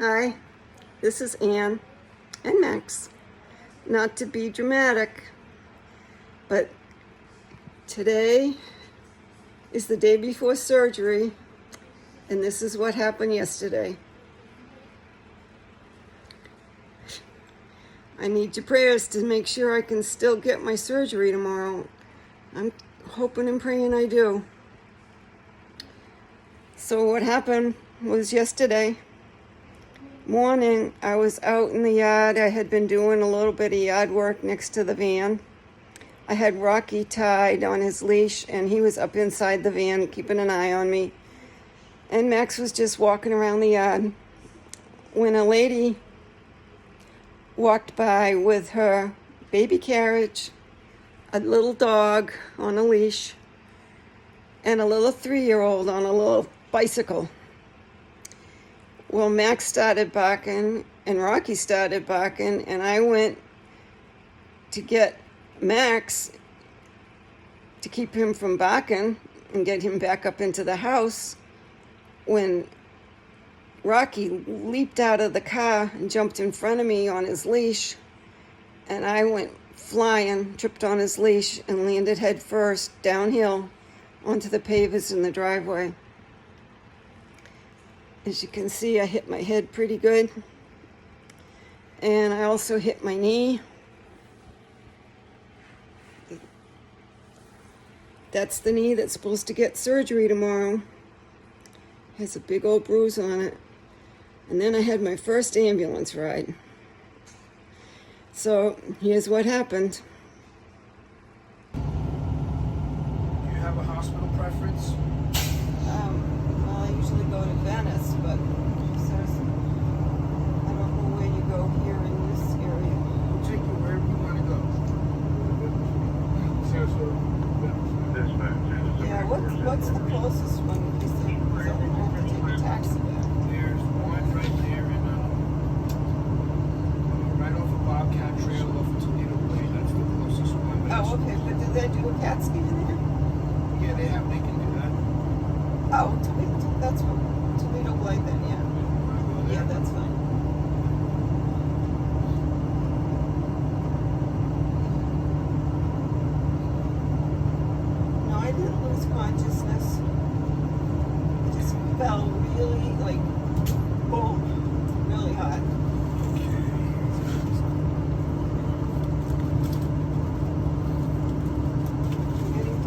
Hi, this is Ann and Max. Not to be dramatic, but today is the day before surgery, and this is what happened yesterday. I need your prayers to make sure I can still get my surgery tomorrow. I'm hoping and praying I do. So what happened was yesterday morning, I was out in the yard. I had been doing a little bit of yard work next to the van. I had Rocky tied on his leash, and he was up inside the van keeping an eye on me. And Max was just walking around the yard when a lady walked by with her baby carriage, a little dog on a leash, and a little 3-year-old on a little bicycle. Well, Max started barking and Rocky started barking, and I went to get Max to keep him from barking and get him back up into the house when Rocky leaped out of the car and jumped in front of me on his leash, and I went flying, tripped on his leash, and landed head first downhill onto the pavers in the driveway. As you can see, I hit my head pretty good, and I also hit my knee. That's the knee that's supposed to get surgery tomorrow. Has a big old bruise on it. And then I had my first ambulance ride. So here's what happened. Do you have a hospital preference? Well, I usually go to Venice, but I don't know where you go here in this area. We'll take you wherever you want to go. Yeah, what's the closest one? Because I don't know if I take a taxi there. There's one right there in, right off of Bobcat Trail off of Toledo Way. That's the closest one. Oh, okay, but did they do a CAT scan there? Yeah, they can do that. Oh, that's what Toledo Blade then, yeah. Wanna go there? Yeah, that's fine. No, I didn't lose consciousness. I just fell really, like, boom, really hard. I'm getting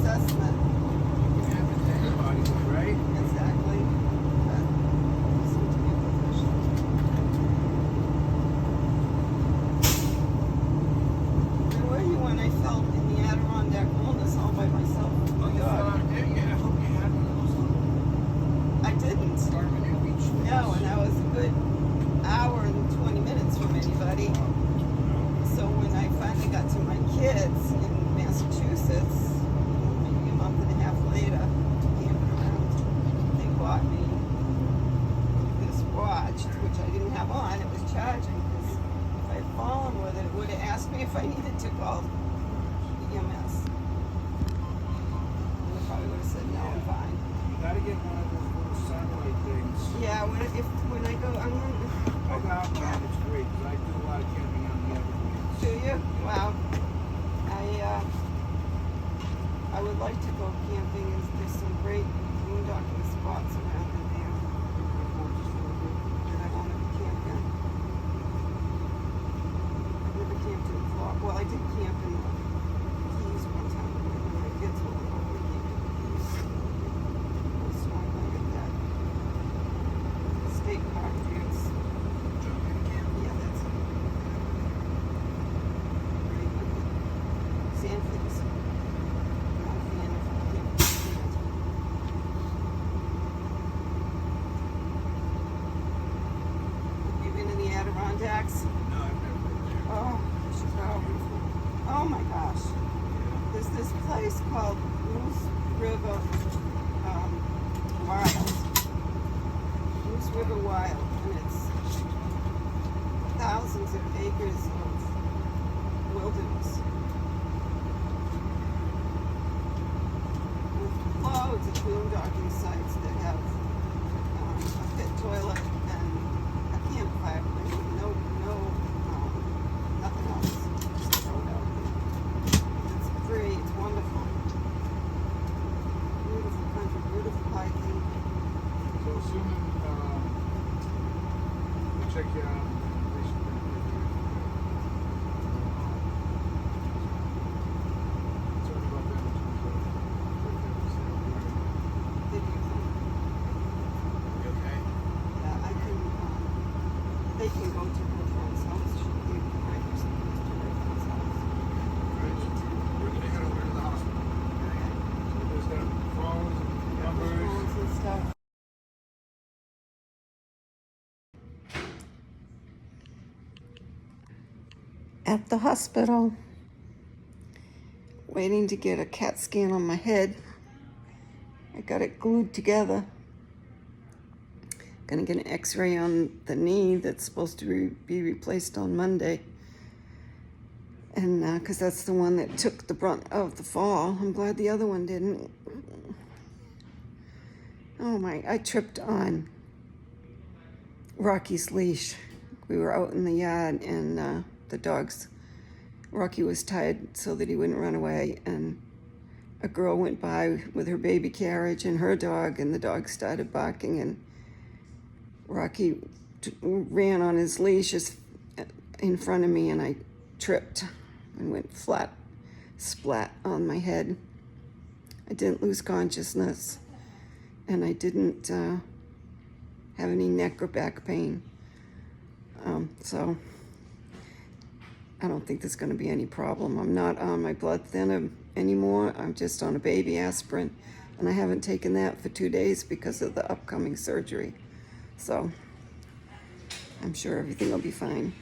assessment. It happens to anybody, right? Exactly. But you seem to be a professional. Where were you when I fell in the Adirondack wilderness all by myself? Oh my God. Yeah, I hope you had one of those I didn't. Starman Beach. No, and I was a good hour and 20 minutes from anybody. So when I finally got to my kids in Massachusetts, maybe a month and a half later, camping around, they bought me this watch, which I didn't have on. It was charging because if I had fallen with it, it would have asked me if I needed to call EMS. And they probably would have said, no, I'm fine. You gotta get one of those little satellite things. Yeah, when I go, I'm gonna. I got one, it's great, because I do a lot of camping on the Everglades. Do you? Wow. I would like to go camping. There's some great boondocking spots around in there that I want to camp in. I've never camped in Florida. Well, I did camp in the Keys one time when my kids were little. We camped in the Keys. I was snorkeling at that state park views. Yeah, that's it. Pretty good. Sandflies. Not a fan of camping. Have you been in the Adirondacks? No, I've never been there. Oh, you should go. Oh my gosh. There's this place called Moose River Wild. Moose River Wild, and it's thousands of acres of wilderness with loads of boondocking sites that have a pit toilet and a campfire. Nothing else. Just throw it out there. It's free. It's wonderful. Beautiful country. Beautiful hiking. So assuming we check you out, they should bring you here. Concerned about them in terms of what they would say over there. Did you think? You okay? Yeah, I can. They can go to her friend's house. She gave me right or something to her friend's house. Right. We're gonna head over to the hospital. So there's got phones and numbers. Phones and stuff. At the hospital, waiting to get a CAT scan on my head. I got it glued together. Gonna get an x-ray on the knee that's supposed to be replaced on Monday. And because that's the one that took the brunt of the fall. I'm glad the other one didn't. Oh my, I tripped on Rocky's leash. We were out in the yard and the dogs, Rocky was tied so that he wouldn't run away, and a girl went by with her baby carriage and her dog, and the dog started barking, and Rocky ran on his leash in front of me, and I tripped and went flat, splat on my head. I didn't lose consciousness, and I didn't have any neck or back pain. So I don't think there's going to be any problem. I'm not on my blood thinner anymore. I'm just on a baby aspirin, and I haven't taken that for 2 days because of the upcoming surgery. So I'm sure everything will be fine.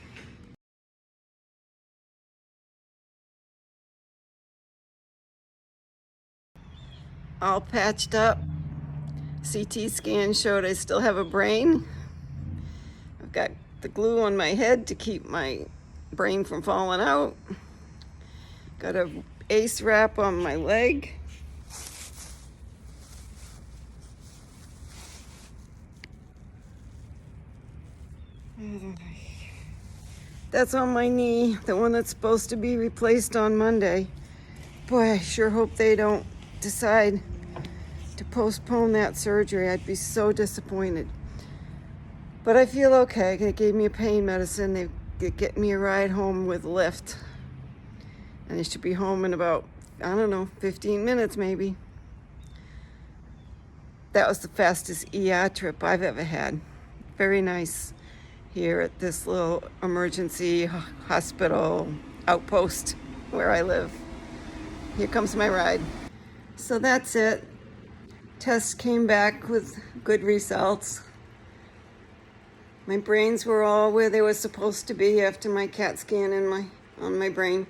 All patched up. CT scan showed I still have a brain. I've got the glue on my head to keep my brain from falling out. Got a ace wrap on my leg. That's on my knee, the one that's supposed to be replaced on Monday. Boy, I sure hope they don't decide to postpone that surgery. I'd be so disappointed. But I feel okay. They gave me a pain medicine. They get me a ride home with Lyft. And I should be home in about I don't know, 15 minutes maybe. That was the fastest ER trip I've ever had. Very nice here at this little emergency hospital outpost where I live. Here comes my ride. So that's it. Tests came back with good results. My brains were all where they were supposed to be after my CAT scan on my brain.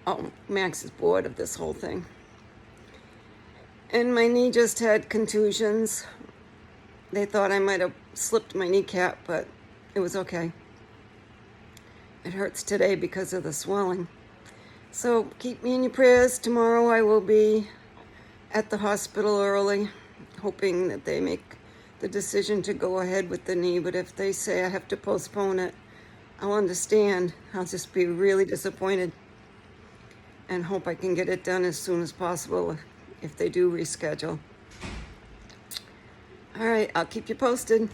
Oh, Max is bored of this whole thing. And my knee just had contusions. They thought I might have slipped my kneecap, but it was okay. It hurts today because of the swelling. So keep me in your prayers. Tomorrow I will be at the hospital early, hoping that they make the decision to go ahead with the knee. But if they say I have to postpone it, I'll understand. I'll just be really disappointed and hope I can get it done as soon as possible if they do reschedule. All right, I'll keep you posted.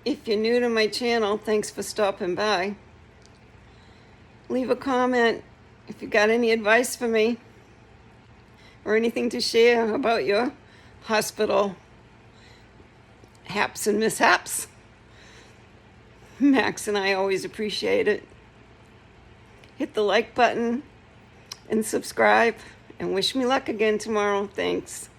If you're new to my channel, thanks for stopping by. Leave a comment if you got any advice for me or anything to share about your hospital haps and mishaps. Max and I always appreciate it. Hit the like button and subscribe, and wish me luck again tomorrow. Thanks.